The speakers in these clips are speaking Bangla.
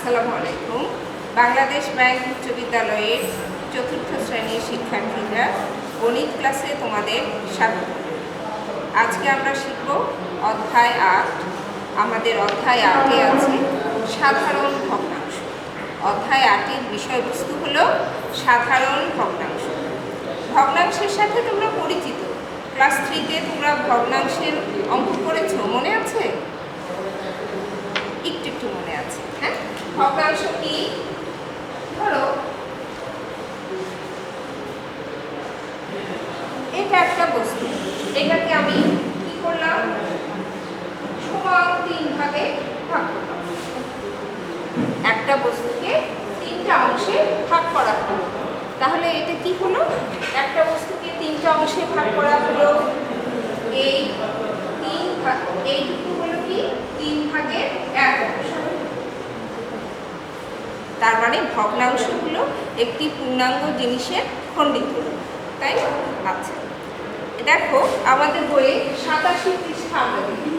আসসালামু আলাইকুম। বাংলাদেশ ব্যাংক উচ্চ বিদ্যালয়ের চতুর্থ শ্রেণীর শিক্ষার্থীরা গণিত ক্লাসে তোমাদের স্বাগত। আজকে আমরা শিখব অধ্যায় ৮। আমাদের অধ্যায় ৮-এ আছে সাধারণ ভগ্নাংশ। অধ্যায় ৮-এর বিষয়বস্তু হলো সাধারণ ভগ্নাংশ। ভগ্নাংশের সাথে তোমরা পরিচিত। ক্লাস 3-তে তোমরা ভগ্নাংশের অঙ্ক করেছো, মনে আছে? একটু মনে আছে। হ্যাঁ, ভগ্নাংশ কি? ধরো এটা একটা বস্তু, এটাকে আমি কি করলাম, সমান 3 ভাগে ভাগ করলাম। একটা বস্তুকে 3টা অংশে ভাগ করা হলো, তাহলে এটা কি হলো? একটা বস্তুকে 3টা অংশে ভাগ করা হলো। এই 3 ভাগ, এইটুকু হলো কি 3 ভাগের 1 অংশ। তার মানে ভগ্নাংশ হলো একটি পূর্ণাঙ্গ জিনিসের খণ্ডিত রূপ, তাই না? আচ্ছা, দেখো আমাদের বইয়ে 87 পৃষ্ঠা আমরা দেখি।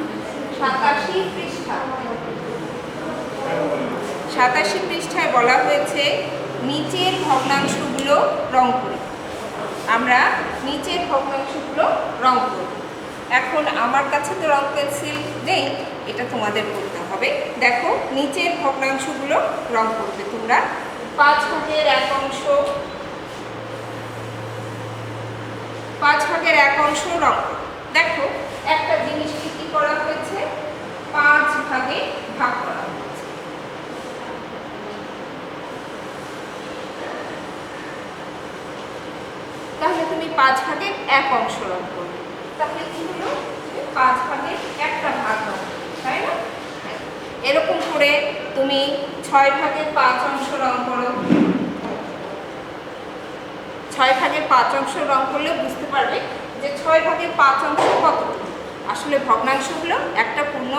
87 পৃষ্ঠা, 87 পৃষ্ঠায় বলা হয়েছে নিচের ভগ্নাংশগুলো রং করি। আমরা নিচের ভগ্নাংশগুলো রং করব। এখন আমার কাছে তো রং পেন্সিল নেই, এটা তোমাদের করতে হবে। দেখো নিচের ভগ্নাংশগুলো রং করবে তোমরা। 5 ভাগের 1 অংশ, 5 ভাগের 1 অংশ রং। দেখো একটা জিনিসকে কি করা হয়েছে, 5 ভাগে ভাগ করা হয়েছে। তাহলে তুমি 5 ভাগের 1 অংশ রং করবে। তাহলে কি হলো, 5 ভাগের একটা ভাগ রং, তাই না? এরকম করে তুমি 6 ভাগের 5 অংশ রং করো। 6 ভাগের 5 অংশ রং করলে বুঝতে পারবে যে 6 ভাগের 5 অংশ কতটুকু। আসলে ভগ্নাংশ হলো একটা পূর্ণ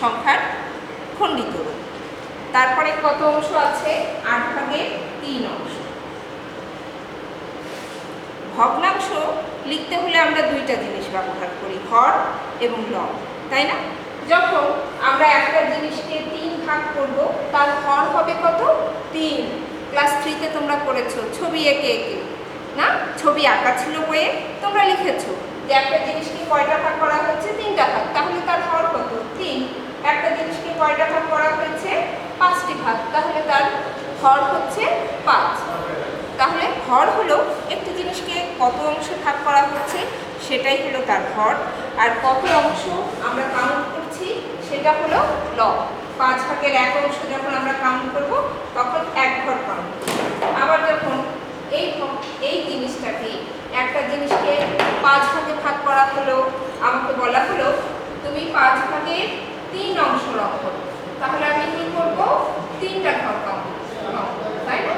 সংখ্যার খণ্ডিত রূপ। তারপরে কত অংশ আছে? 8 ভাগের 3 অংশ। ভগ্নাংশ লিখতে হলে আমরা দুইটা জিনিস ব্যবহার করি, হর এবং লব, তাই না? যখন আমরা একটা জিনিসকে 3 ভাগ করব, তার হর হবে কত? 3। ক্লাস 3-তে তোমরা করেছো ছবি এঁকে এঁকে, না? ছবি আঁকা ছিল বইয়ে, তোমরা লিখেছো যে একটা জিনিসকে কয়টা ভাগ করা হচ্ছে? 3টা ভাগ, তাহলে তার হর কত? 3। একটা জিনিসকে কয়টা ভাগ করা হয়েছে? 5টি ভাগ, তাহলে তার হর হচ্ছে 5। তাহলে হর হলো একটি জিনিসকে কত অংশে ভাগ করা হচ্ছে সেটাই হলো তার হর, আর কত অংশ আমরা কাউন্ট করছি সেটা হলো লব। 5 ভাগের 1 অংশ যখন আমরা কাউন্ট করব তখন 1 ঘর কাউন্ট করব। আবার যখন এই জিনিসটাকে, একটা জিনিসকে 5 ভাগে ভাগ করা হলো, আমাকে বলা হলো তুমি 5 ভাগের 3 অংশ রং করো, তাহলে আমি কি করব? 3টা ঘর কাউন্ট করব, তাই না?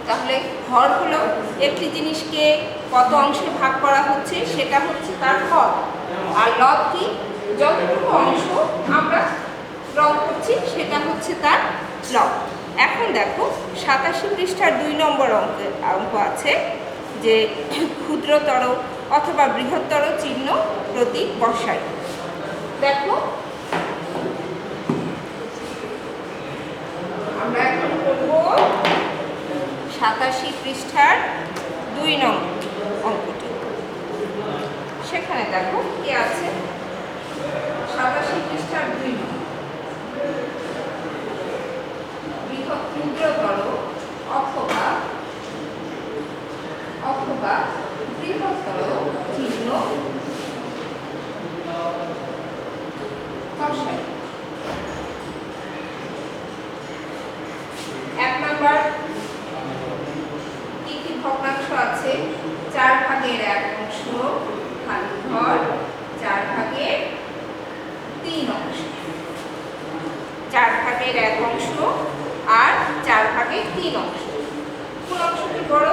তাহলে হর হলো একটি জিনিসকে কত অংশে ভাগ করা হচ্ছে সেটা হচ্ছে তার হর, আর লব কি? যতটুকু অংশ আমরা রং করছি সেটা হচ্ছে তার লব। এখন দেখো 87 পৃষ্ঠার 2 নম্বর অঙ্ক আছে যে ক্ষুদ্রতর অথবা বৃহত্তর চিহ্ন প্রতীক বসাই। দেখো আমরা এখন করব 87 পৃষ্ঠার 2 নম্বর অঙ্কটি। সেখানে দেখো কি আছে, 87 পৃষ্ঠার 2 নম্বর, ক্ষুদ্রতর অথবা বৃহত্তর চিহ্ন বসাই। 1 নম্বর কি কি ভগ্নাংশ আছে? 4 ভাগের 1 অংশ খালি ঘর, 4 ভাগের 3 অংশ। 4 ভাগের 1 অংশ আর 4 ভাগের 3 অংশ। কোন অংশটি বড়?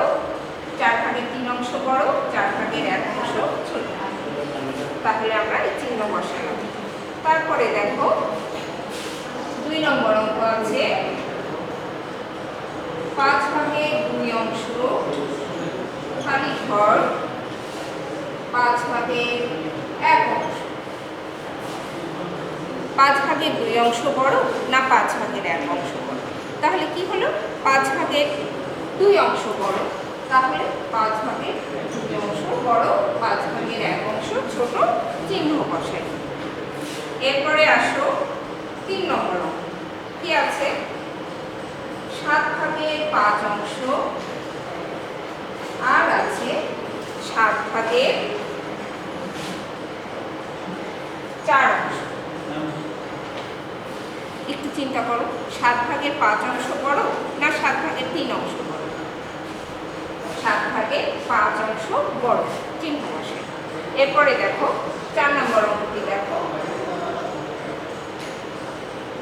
4 ভাগের 3 অংশ বড়, 4 ভাগের 1 অংশ ছোট। তাহলে আমরা এই চিহ্ন বসালাম। তারপরে দেখো 2 নম্বর অঙ্ক আছে 5 ভাগের 2 অংশ খালি ঘর, 5 ভাগের 1 অংশ। 5 ভাগের 2 অংশ বড় না 5 ভাগের 1 অংশ বড়? তাহলে কি হলো, 5 ভাগের 2 অংশ বড়, তাহলে 5 ভাগের 2 অংশ বড়, 5 ভাগের 1 অংশ ছোট, চিহ্ন বসাই। এরপরে আসো 3 নম্বর অঙ্ক। কি আছে? 7 ভাগের 5 অংশ আর আছে 7 ভাগের 4 অংশ। একটু চিন্তা করো, 7 ভাগের 5 অংশ বড় না 7 ভাগের 3 অংশ বড়? 7 ভাগের 5 অংশ বড়, চিহ্ন বসে। এরপরে দেখো 4 নম্বর অঙ্কটি দেখো,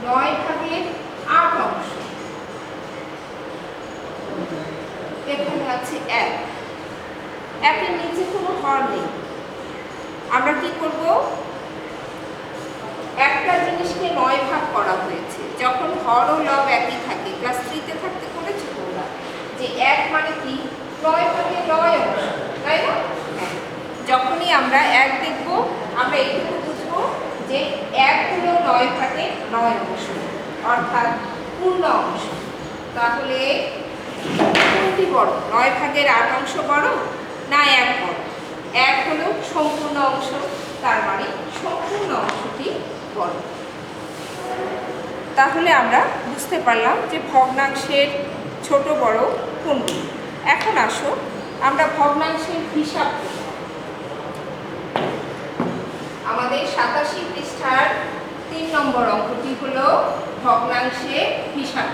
9 ভাগের 8 অংশ, এখানে আছে 1, একের নিচে কোনো হর নেই। আমরা কি করব, একটা জিনিসকে 9 ভাগ করা হয়েছে, যখন হর ও লব একই থাকে, ক্লাস 3-তে থাকতে করেছো তোমরা যে 1 মানে কি 9 ভাগে 9 অংশ, তাই না? যখনই আমরা 1 দেখব আমরা এইটুকু বুঝবো যে 1 হলো 9 ভাগে 9 অংশ, অর্থাৎ পূর্ণ অংশ। তাহলে কোনটি বড়, 9 ভাগের 8 অংশ বড় না 1 বড়? 1 হলো সম্পূর্ণ অংশ, তার মানে সম্পূর্ণ অংশটি বড়। তাহলে আমরা বুঝতে পারলাম যে ভগ্নাংশের ছোট বড় কোনটি। এখন আসো আমরা ভগ্নাংশের হিসাব করি। আমাদের 87 পৃষ্ঠার 3 নম্বর অঙ্কটি হলো ভগ্নাংশের হিসাব।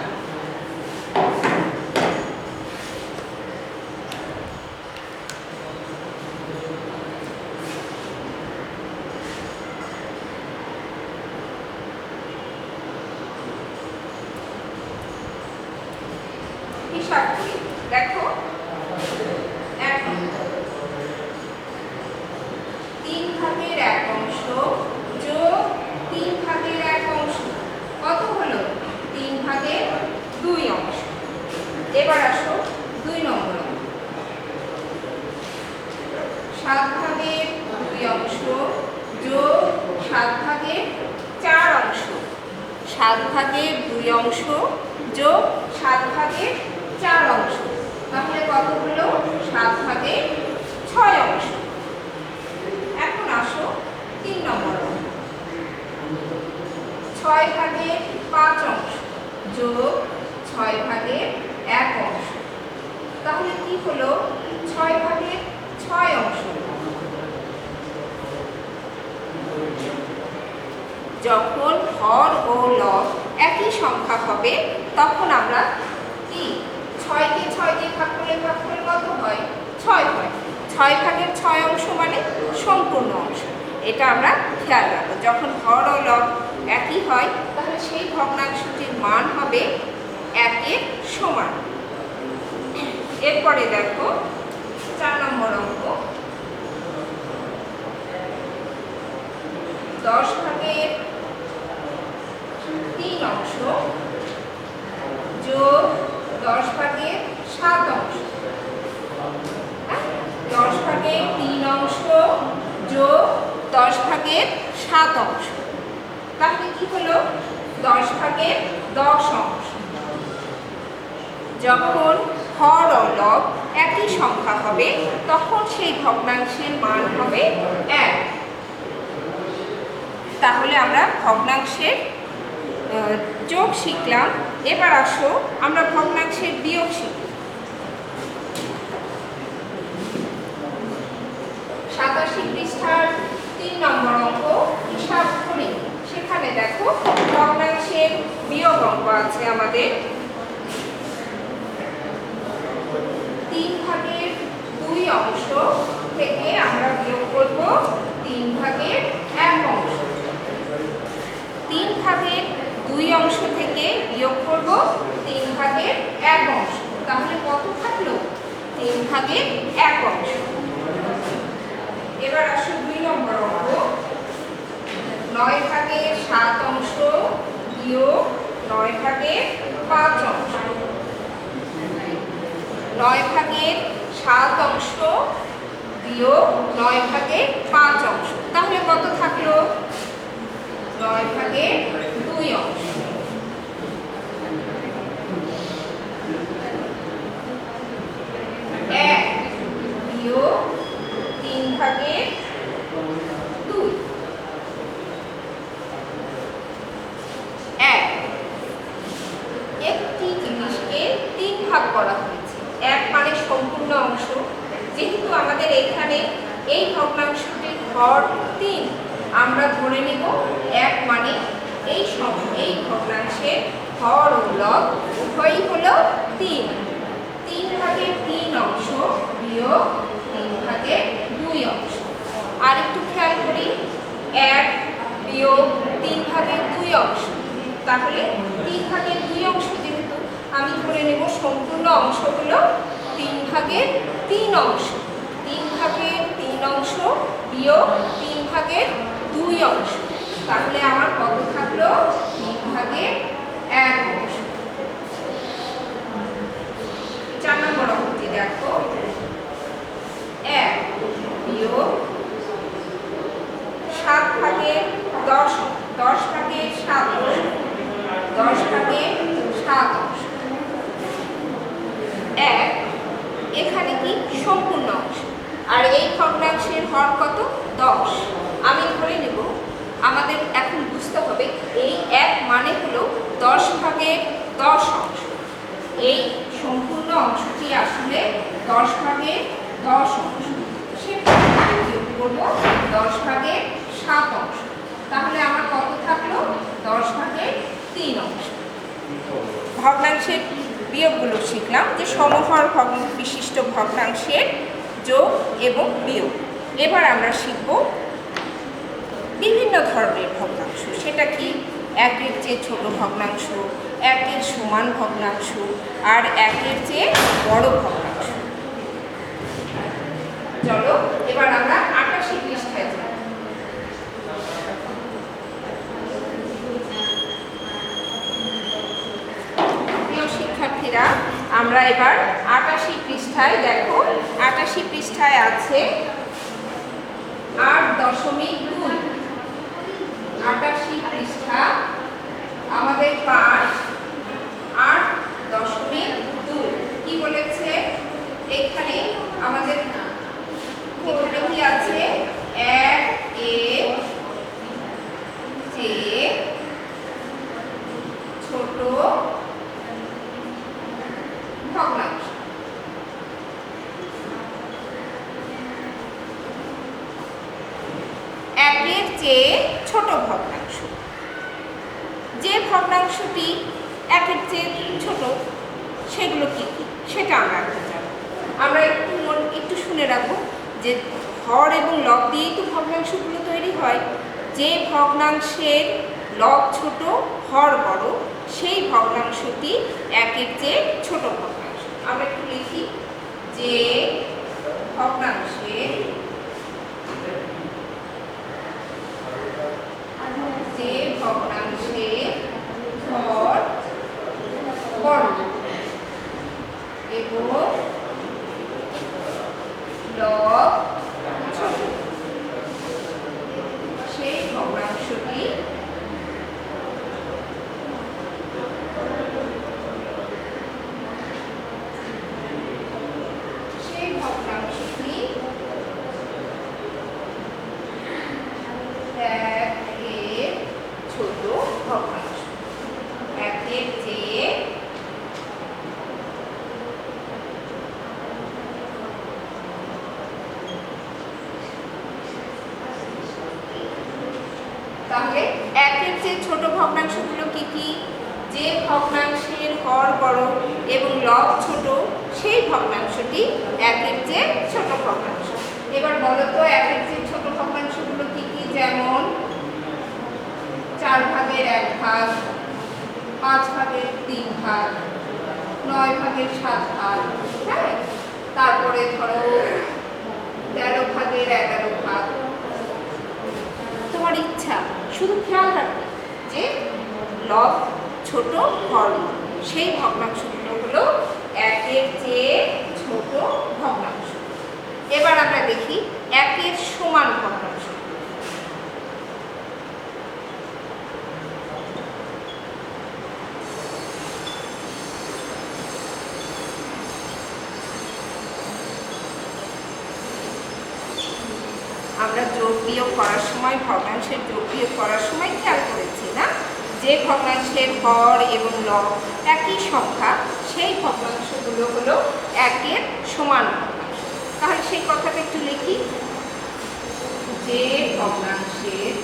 হিসাব করি, দেখো 3 ভাগের 1 অংশ যোগ 3 ভাগের 1 অংশ কত হলো? 3 ভাগের 2 অংশ। এবার আসো 2 নম্বর, 7 ভাগের 2 অংশ যোগ 7 ভাগের 4 অংশ, 7 ভাগের 2 অংশ যোগ 7 ভাগের 4 অংশ, তাহলে কত হলো? 7 ভাগের 6 অংশ। এখন আসো 3 নম্বর, 6 ভাগের 5 অংশ যোগ 6 ভাগের 1 অংশ, তাহলে কি হলো? 6 ভাগের 6 অংশ। যখন হর ও লব একই সংখ্যা হবে তখন আমরা কি 6কে 6 দিয়ে ভাগ করলে কত হয়? 6 হয়। 6 ভাগের 6 অংশ মানে সম্পূর্ণ অংশ। এটা আমরা খেয়াল রাখবো, যখন হর ও লব একই হয় তাহলে সেই ভগ্নাংশটির মান হবে 1-এর সমান। এরপরে দেখো 4 নম্বর অঙ্ক, 10 ভাগের 3 অংশ যোগ 10 ভাগের 7 অংশ, 10 ভাগের 3 অংশ যোগ 10 ভাগের 7 অংশ, তাহলে কি হলো? 10 ভাগের 10 অংশ। যখন হর ও লব একই সংখ্যা হবে তখন সেই ভগ্নাংশের মান হবে 1। তাহলে আমরা ভগ্নাংশের যোগ শিখলাম। এবার আসো আমরা ভগ্নাংশের বিয়োগ শিখি। 87 পৃষ্ঠার 3 নম্বর অঙ্ক হিসাব করি। সেখানে দেখো ভগ্নাংশের বিয়োগ অঙ্ক আছে আমাদের। 3 ভাগের 2 অংশ থেকে আমরা বিয়োগ করব 3 ভাগের 1 অংশ। 3 ভাগের 2 অংশ থেকে বিয়োগ করব 3 ভাগের 1 অংশ, তাহলে কত থাকলো? 3 ভাগের 1 অংশ। এবার আসো 2 নম্বর অঙ্ক, 9 ভাগের 7 অংশ বিয়োগ 9 ভাগের 5 অংশ। 9 ভাগের 7 অংশ বিয়োগ 9 ভাগের 5 অংশ, তাহলে কত থাকলো? 9 ভাগের হর 3, আমরা ধরে নেব 1 মানে এই ভগ্নাংশের হর ও লব উভয়ই হলো 3। 3 ভাগের 3 অংশ বিয়োগ 3 ভাগের 2 অংশ। আর একটু খেয়াল করি, 1 বিয়োগ 3 ভাগের 2 অংশ, তাহলে 3 ভাগের 2 অংশ যেহেতু আমি ধরে নেব সম্পূর্ণ অংশ হলো 3 ভাগের 3 অংশ। 3 ভাগের 3 অংশ বিয়োগ 3 ভাগের 2 অংশ, তাহলে আমার কত থাকলো? 3 ভাগের 1 অংশ। 4 নম্বর অঙ্কটি দেখো, 1 বিয়োগ 7 ভাগের 10, 10 ভাগের 7 অংশ, 10 ভাগের 7 অংশ। 1 এখানে কি সম্পূর্ণ অংশ, আর এই ভগ্নাংশের হর কত? 10। আমি ধরে নেব, আমাদের এখন বুঝতে হবে এই 1 মানে হলো 10 ভাগের 10 অংশ। এই সম্পূর্ণ অংশটি আসলে 10 ভাগের 10 অংশ, সেটা যোগ করব 10 ভাগের 7 অংশ, তাহলে আমার কত থাকলো? 10 ভাগের 3 অংশ। ভগ্নাংশের বিয়োগগুলো শিখলাম, যে সমহর বিশিষ্ট ভগ্নাংশের যোগ এবং বিয়োগ। এবার আমরা শিখব বিভিন্ন ধরনের ভগ্নাংশ। সেটা কি? 1-এর চেয়ে ছোট ভগ্নাংশ, 1-এর সমান ভগ্নাংশ, আর 1-এর চেয়ে বড় ভগ্নাংশ। চলো এবার আমরা 88 পৃষ্ঠায় যাব। প্রিয় শিক্ষার্থীরা, আমরা এবার 88 পৃষ্ঠায় দেখো, 88 পৃষ্ঠায় আছে 8.2। 88 পৃষ্ঠা, আমাদের পাঠ 8.2। কি বলেছে এখানে? আমাদের এখানে কি আছে? 1-এর চেয়ে ছোট ভগ্নাংশ। একের চেয়ে ছোট ভগ্নাংশ, যে ভগ্নাংশটি 1-এর চেয়ে ছোট সেগুলো কি কি সেটা আমরা এখন জানবো। আমরা একটু শুনে রাখবো যে হর এবং লব দিয়েই তো ভগ্নাংশগুলো তৈরি হয়। যে ভগ্নাংশের লব ছোট হর বড়, সেই ভগ্নাংশটি 1-এর চেয়ে ছোট ভগ্নাংশ। আমরা একটু লিখি, যে ভগ্নাংশের হর বড় এবং লব ছোট, সেই ভগ্নাংশটি ছোট ভগ্নাংশ। 1-এর চেয়ে তাহলে 1-এর চেয়ে ছোট ভগ্নাংশগুলো কি কি? যে ভগ্নাংশের হর বড় এবং লব ছোট, সেই ভগ্নাংশটি 1-এর চেয়ে ছোট ভগ্নাংশ। এবার বলো তো 1-এর চেয়ে ছোট ভগ্নাংশগুলো কি কি? যেমন 4 ভাগের 1 ভাগ, 5 ভাগের 3 ভাগ, 9 ভাগের 7 ভাগ, হ্যাঁ, তারপরে ধরো 13 ভাগের 11 ভাগ। তোমার ইচ্ছা, শুধু খেয়াল রাখবে যে লব ছোট হর বড়, সেই ভগ্নাংশগুলো হলো 1-এর চেয়ে ছোট ভগ্নাংশ। এবার আমরা দেখি 1-এর সমান ভগ্নাংশ। আমরা যোগ বিয়োগ করার সময়, ভগ্নাংশের যোগ বিয়োগ করার সময় খেয়াল করেছি না, যে ভগ্নাংশের হর এবং লব একই সংখ্যা, সেই ভগ্নাংশগুলো হলো 1-এর সমান ভগ্নাংশ। তাহলে সেই কথাটা একটু লিখি, যে ভগ্নাংশের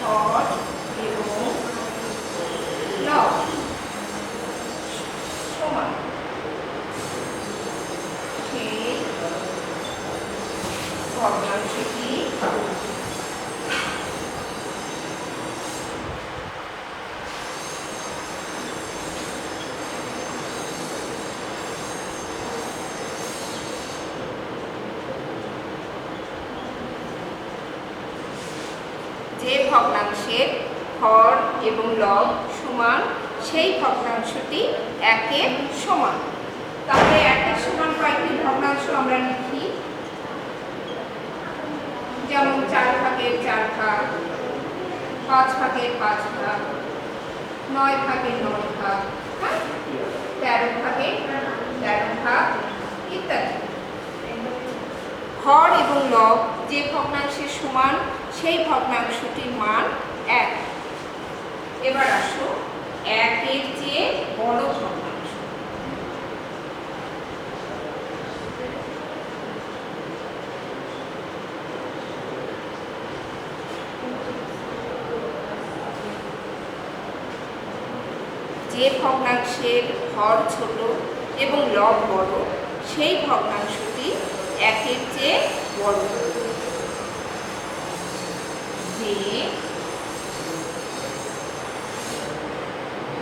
হর এবং লব সমান সেই ভগ্নাংশটি যে ভগ্নাংশের হর এবং লব সমান সেই ভগ্নাংশটি একের সমান। তাহলে একের সমান কয়েকটি ভগ্নাংশ আমরা লিখি, যেমন 4 ভাগের 4 ভাগ, 5 ভাগের 5 ভাগ, 9 ভাগের 9 ভাগ, 13 ভাগের 13 ভাগ ইত্যাদি। হর এবং লব যে ভগ্নাংশের সমান সেই ভগ্নাংশটির মান 1। এবার আসো 1 এর চেয়ে বড় ভগ্নাংশ। যে ভগ্নাংশের হর ছোট এবং লব বড় সেই ভগ্নাংশটি 1 এর চেয়ে বড়। যে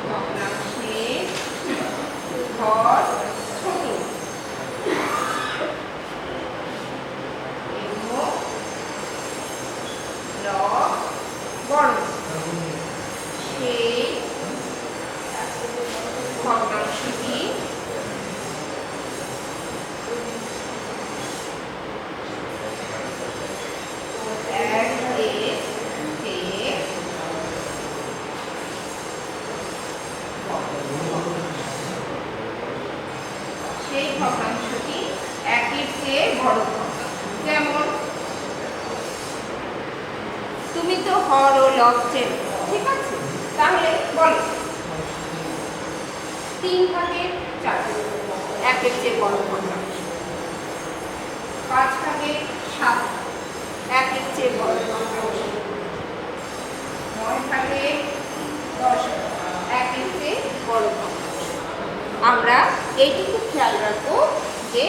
ভগ্নাংশের হর ছোট এবং লব বড় সেই ভগ্নাংশটি সেই ভগ্নাংশটি 1 এর চেয়ে বড় ভগ্নাংশ। যেমন তুমি তো হর ও লব চেনো, ঠিক আছে? তাহলে বলো 3 ভাগের 4 1 এর চেয়ে বড় ভগ্নাংশ, 5 ভাগের 7 1 এর চেয়ে বড় ভগ্নাংশ, 9 ভাগের 10 1 এর চেয়ে বড় ভগ্নাংশ। আমরা এইটুকু খেয়াল রাখবো যে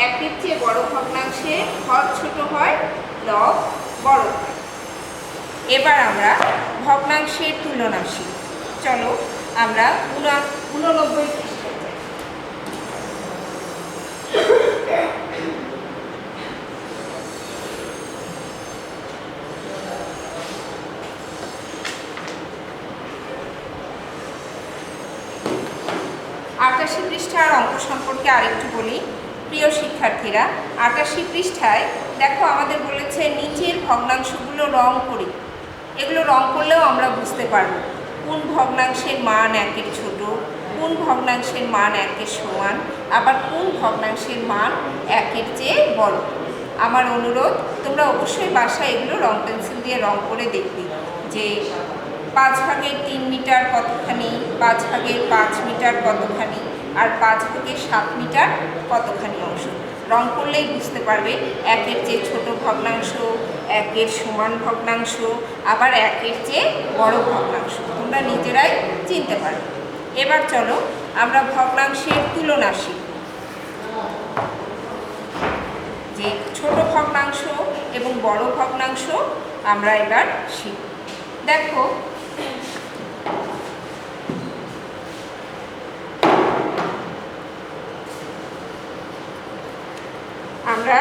1 এর চেয়ে বড় ভগ্নাংশের হর ছোট হয়, লব বড় হয়। এবার আমরা ভগ্নাংশের তুলনা শিখব। চলো আমরা 89 পৃষ্ঠায় যাই। পৃষ্ঠার অঙ্ক সম্পর্কে আরেকটু বলি। প্রিয় শিক্ষার্থীরা, 88 পৃষ্ঠায় দেখো আমাদের বলেছে নিচের ভগ্নাংশগুলো রং করি। এগুলো রং করলেও আমরা বুঝতে পারবো কোন ভগ্নাংশের মান 1 এর ছোট, কোন ভগ্নাংশের মান 1 এর সমান, আবার কোন ভগ্নাংশের মান 1 এর চেয়ে বড়। আমার অনুরোধ, তোমরা অবশ্যই বাসায় এগুলো রং পেন্সিল দিয়ে রং করে দেখবে যে 5 ভাগের 3 মিটার কতখানি, 5 ভাগের 5 মিটার কতখানি, আর 5 ভাগের 7 মিটার কতখানি অংশ। রং করলেই বুঝতে পারবে 1 এর চেয়ে ছোট ভগ্নাংশ, 1 এর সমান ভগ্নাংশ, আবার 1 এর চেয়ে বড় ভগ্নাংশ। তোমরা নিজেরাই চিনতে পারবে। এবার চলো আমরা ভগ্নাংশের তুলনা শিখব। যে ছোট ভগ্নাংশ এবং বড় ভগ্নাংশ আমরা এবার শিখব। দেখো আমরা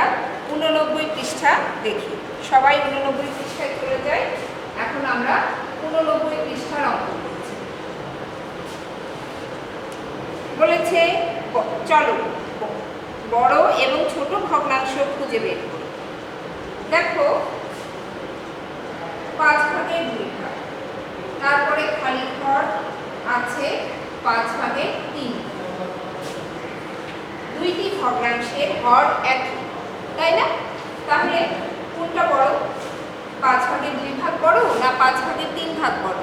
89 পৃষ্ঠা দেখি। সবাই 89 পৃষ্ঠায় চলে যায়। এখন আমরা 89 পৃষ্ঠার অঙ্ক করছি। বলেছে চলো বড় এবং ছোট ভগ্নাংশ খুঁজে বের করি। দেখো 5 ভাগের 2 ভাগ, তারপরে খালি ঘর আছে 5 ভাগের 3। দুইটি ভগ্নাংশের হর একই, তাই না? তাহলে কোনটা বড়? 5 ভাগের 2 ভাগ বড় না 5 ভাগের 3 ভাগ বড়?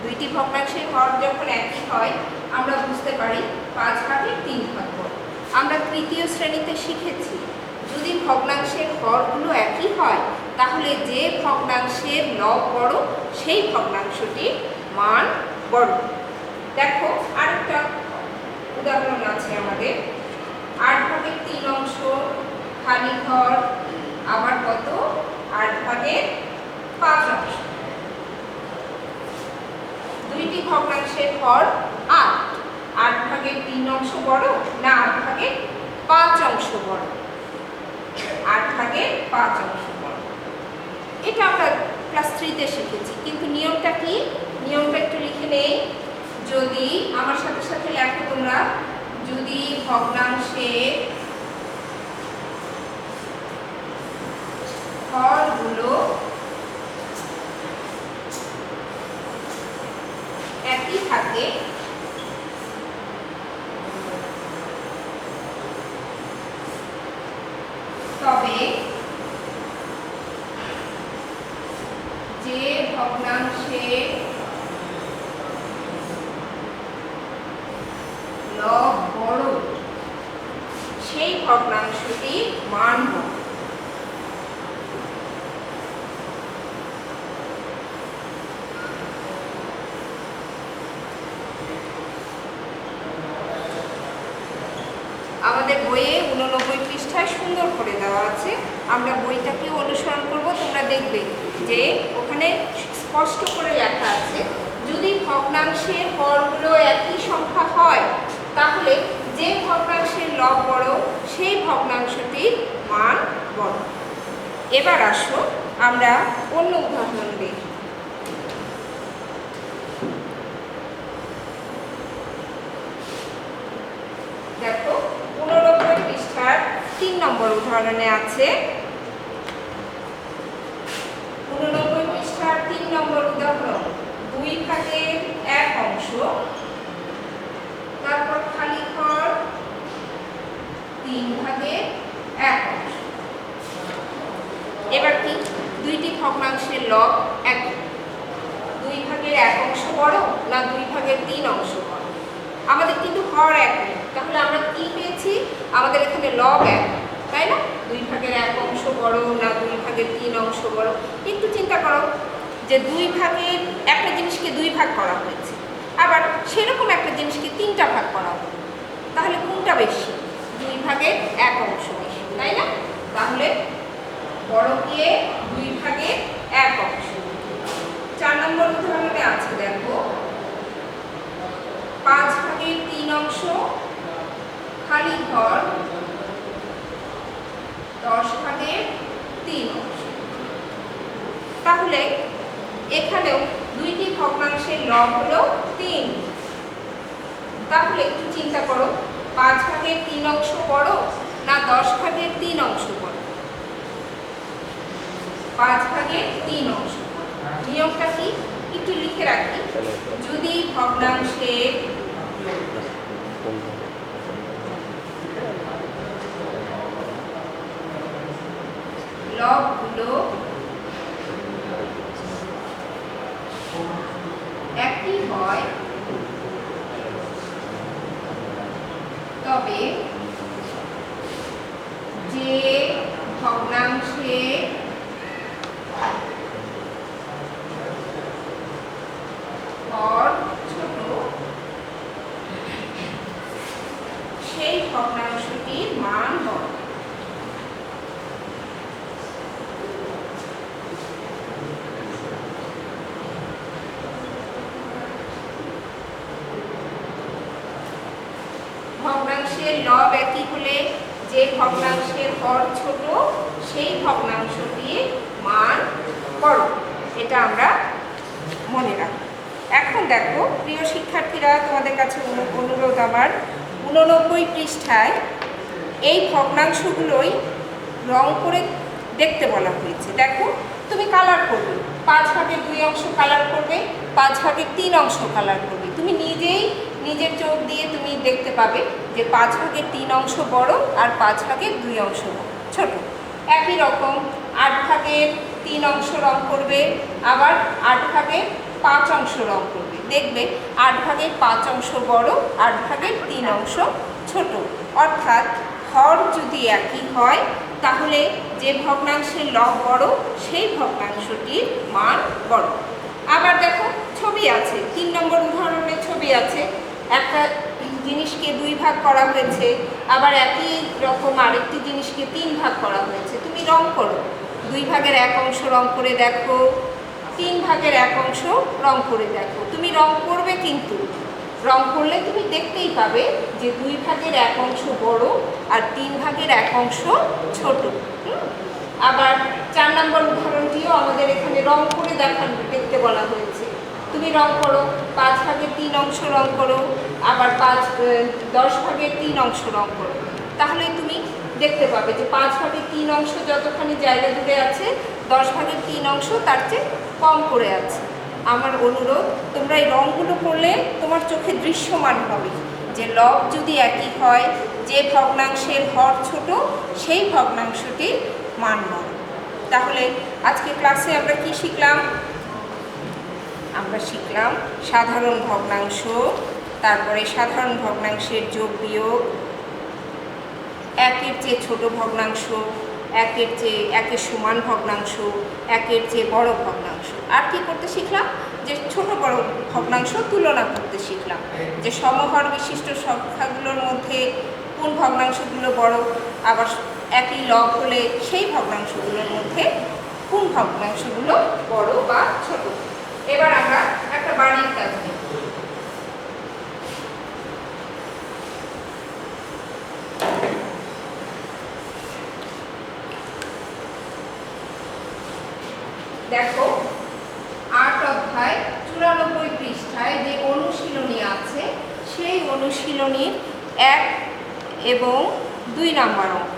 দুইটি ভগ্নাংশের হর যখন একই হয় আমরা বুঝতে পারি 5 ভাগের 3 ভাগ বড়। আমরা তৃতীয় শ্রেণীতে শিখেছি যদি ভগ্নাংশের হরগুলো একই হয় তাহলে যে ভগ্নাংশের লব বড় সেই ভগ্নাংশটির মান বড়। দেখো আরেকটা উদাহরণ আছে আমাদের। 8 ভাগের 3 অংশ খালি ঘর, আবার কত 8 ভাগের 5 অংশ। দুইটি ভগ্নাংশের হর 8, 8 ভাগের 3 অংশ বড় না 8 ভাগের 5 অংশ বড়? 8 ভাগের 5 অংশ বড়। এটা আমরা ক্লাস 3-তে শিখেছি, কিন্তু নিয়মটা কি? নিয়মটা একটু লিখে নেই। যদি আমার সাথে সাথে লেখো তোমরা, যদি ভগ্নাংশের হরগুলো একই থাকে তবে যে ভগ্নাংশের লব বড় সেই ভগ্নাংশটির মান বড়। আমাদের বইয়ে 89 পৃষ্ঠায় সুন্দর করে দেওয়া আছে, আমরা বইটাকে অনুসরণ করব। তোমরা দেখবে যে ওখানে স্পষ্ট করে লেখা আছে যদি ভগ্নাংশের হরগুলো একই সংখ্যা হয় তাহলে যে ভগ্নাংশের লব বড় সেই ভগ্নাংশটির মান বড়। এবার আসো আমরা অন্য উদাহরণ দেখি। দেখো 89 পৃষ্ঠার 3 নম্বর উদাহরণে আছে। 89 পৃষ্ঠার 3 নম্বর উদাহরণ 2 ভাগের 1 অংশ, তারপর খালি ঘর 3 ভাগের 1 অংশ। এবার কি দুইটি ভগ্নাংশের লব একই, 2 ভাগের 1 অংশ বড় না 2 ভাগের 3 অংশ বড়? আমাদের কিন্তু হর একই, তাহলে আমরা কি পেয়েছি? আমাদের এখানে লব এক, তাই না? 2 ভাগের 1 অংশ বড় না 2 ভাগের 3 অংশ বড়? একটু চিন্তা করো যে 2 ভাগের একটা জিনিসকে 2 ভাগ করা হয়েছে, আবার সেরকম একটা জিনিসকে 3টা ভাগ করা হলো, তাহলে কোনটা বেশি? 2 ভাগের 1 অংশ বেশি, তাই না? তাহলে বড় গিয়ে 2 ভাগের 1 অংশ। 4 নম্বর উদাহরণে আছে, দেখো 5 ভাগের 3 অংশ খালি ঘর, 10 ভাগের 3 অংশ। তাহলে এখানেও দুইটি ভগ্নাংশের লব হলো 3। তাহলে একটু চিন্তা করো 5 ভাগের 3 অংশ বড় না 10 ভাগের 3 অংশ বড়? 5 ভাগের 3 অংশ। নিয়মটা কি একটু লিখে রাখি। যদি ভগ্নাংশের লবগুলো একই হয় তবে যে ভগ্নাংশের হর ছোট সেই ভগ্নাংশটির মান বড়। ভগ্নাংশের লব একই হলে যে ভগ্নাংশের হর ছোট সেই ভগ্নাংশটির মান বড়, এটা আমরা মনে রাখি। এখন দেখো প্রিয় শিক্ষার্থীরা, তোমাদের কাছে অনুরোধ আমার, 89 পৃষ্ঠায় এই ভগ্নাংশগুলোই রং করে দেখতে বলা হয়েছে। দেখো তুমি কালার করবে, 5 ভাগের 2 অংশ কালার করবে, 5 ভাগের 3 অংশ কালার করবে। তুমি নিজেই নিজের চোখ দিয়ে তুমি দেখতে পাবে যে 5 ভাগের 3 অংশ বড় আর 5 ভাগের 2 অংশ ছোট। একই রকম 8 ভাগের 3 অংশ রং করবে, আবার 8 ভাগের 5 অংশ রং করবে। দেখবে 8 ভাগের 5 অংশ বড়, 8 ভাগের 3 অংশ ছোট। অর্থাৎ হর যদি একই হয় তাহলে যে ভগ্নাংশের লব বড় সেই ভগ্নাংশটির মান বড়। আবার দেখো ছবি আছে, 3 নম্বর উদাহরণে ছবি আছে, একটা জিনিসকে 2 ভাগ করা হয়েছে, আবার একই রকম আরেকটি জিনিসকে 3 ভাগ করা হয়েছে। তুমি রং করো, 2 ভাগের 1 অংশ রং করে দেখো, 3 ভাগের 1 অংশ রং করে দেখো। তুমি রং করবে, কিন্তু রং করলে তুমি দেখতেই পাবে যে 2 ভাগের 1 অংশ বড় আর 3 ভাগের 1 অংশ ছোট। আবার 4 নম্বর উদাহরণটিও আমাদের এখানে রং করে দেখতে বলা হয়েছে। তুমি রং করো, 5 ভাগের 3 অংশ রং করো, আবার 10 ভাগের 3 অংশ রং করো। তাহলে তুমি দেখতে পাবে যে 5 ভাগের 3 অংশ যতখানি জায়গা জুড়ে আছে, 10 ভাগের 3 অংশ তার চেয়ে কম করে আছে। আমার অনুরোধ, তোমরা এই রংগুলো করলে তোমার চোখে দৃশ্যমান হবে যে লব যদি একই হয়, যে ভগ্নাংশের হর ছোট সেই ভগ্নাংশটির মান বড়। তাহলে আজকে ক্লাসে আমরা কি শিখলাম? আমরা শিখলাম সাধারণ ভগ্নাংশ, তারপরে সাধারণ ভগ্নাংশের যোগ বিয়োগ, একের চেয়ে ছোট ভগ্নাংশ, একের সমান ভগ্নাংশ, একের চেয়ে বড় ভগ্নাংশ। আর কি করতে শিখলাম? যে ছোট বড় ভগ্নাংশ তুলনা করতে শিখলাম, যে সমহর বিশিষ্ট সংখ্যাগুলোর মধ্যে কোন ভগ্নাংশগুলো বড়, আবার একই লব হলে সেই ভগ্নাংশগুলোর মধ্যে কোন ভগ্নাংশগুলো বড় বা ছোট। এবার আমরা একটা বাড়ির কাজ নিই। দেখো 8 অধ্যায় 94 পৃষ্ঠায় যে অনুশীলনী আছে সেই অনুশীলনীর 1 এবং 2 নম্বর অঙ্ক।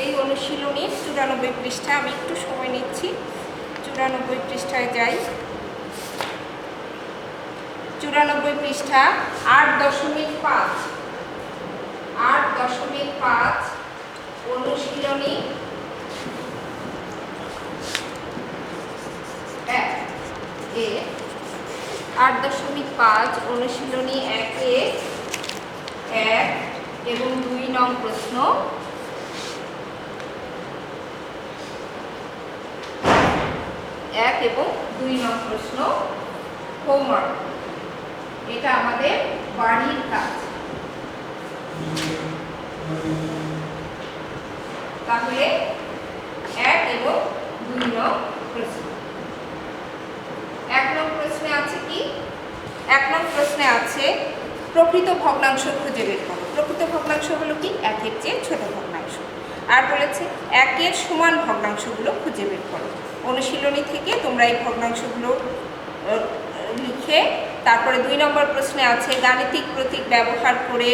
এই অনুশীলনীর 94 পৃষ্ঠা, আমি একটু সময় নিচ্ছি, 94 পৃষ্ঠায় যাই। 94 পৃষ্ঠা 8.5 অনুশীলনী 8.5 অনুশীলনী 1 এবং 2 নং প্রশ্ন। 1 এবং 2 নং প্রশ্ন হোমওয়ার্ক। এটা আমাদের বাড়ির কাজ। তাহলে 1 এবং 2 নং প্রশ্ন। 1 নং প্রশ্নে আছে কি? 1 নং প্রশ্নে আছে প্রকৃত ভগ্নাংশ খুঁজে বের করো। প্রকৃত ভগ্নাংশ হলো কি? 1-এর চেয়ে ছোট ভগ্নাংশ। আর বলেছে 1-এর সমান ভগ্নাংশগুলো খুঁজে বের করো। অনুশীলনী থেকে তোমরা এই ভগ্নাংশগুলো লিখে, তারপরে 2 নম্বর প্রশ্নে আছে গাণিতিক প্রতীক ব্যবহার করে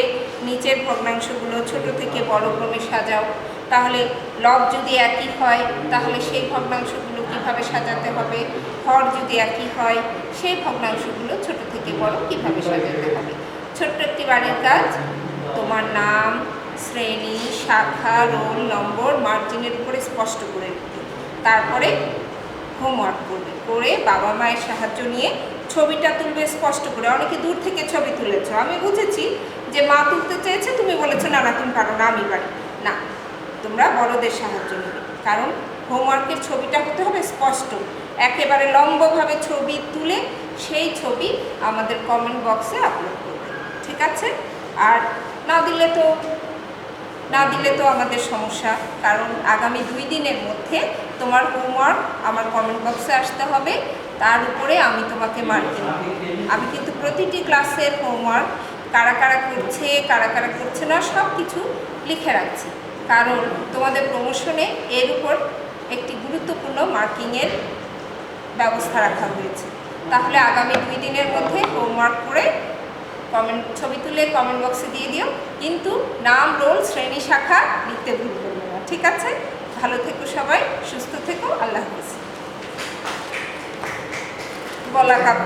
নিচের ভগ্নাংশগুলো ছোট থেকে বড় ক্রমে সাজাও। তাহলে লব যদি একই হয় তাহলে সেই ভগ্নাংশগুলো কিভাবে সাজাতে হবে, হর যদি একই হয় সেই ভগ্নাংশগুলো ছোট থেকে বড় কিভাবে সাজাতে হবে। ছোট্ট একটি বাড়ির কাজ, তোমার নাম, শ্রেণী, শাখা, রোল নম্বর মার্জিনের উপরে স্পষ্ট করে লিখবে। তারপরে হোমওয়ার্ক করবে, করে বাবা মায়ের সাহায্য নিয়ে ছবিটা তুলবে স্পষ্ট করে। অনেকে দূর থেকে ছবি তুলেছ, আমি বুঝেছি যে মা তুলতে চেয়েছে, তুমি বলেছো না তুমি পারো না, আমি পারি না। তোমরা বড়দের সাহায্য নেবে, কারণ হোমওয়ার্কের ছবিটা হতে হবে স্পষ্ট, একেবারে লম্বভাবে ছবি তুলে সেই ছবি আমাদের কমেন্ট বক্সে আপলোড করবে। ঠিক আছে? আর না দিলে তো আমাদের সমস্যা, কারণ আগামী 2 দিনের মধ্যে তোমার হোমওয়ার্ক আমার কমেন্ট বক্সে আসতে হবে, তার উপরে আমি তোমাকে মার্কিং দেব। আমি কিন্তু প্রতিটি ক্লাসের হোমওয়ার্ক কারা কারা করছে না সব কিছু লিখে রাখছি, কারণ তোমাদের প্রমোশনে এর উপর একটি গুরুত্বপূর্ণ মার্কিংয়ের ব্যবস্থা রাখা হয়েছে। তাহলে আগামী 2 দিনের মধ্যে হোমওয়ার্ক করে ছবি তুলে কমেন্ট বক্সে দিয়ে দিও, কিন্তু নাম, রোল, শ্রেণী, শাখা লিখতে ভুল করবে না। ঠিক আছে? ভালো থেকো সবাই, সুস্থ থেকো, আল্লাহ হাফেজ। বলা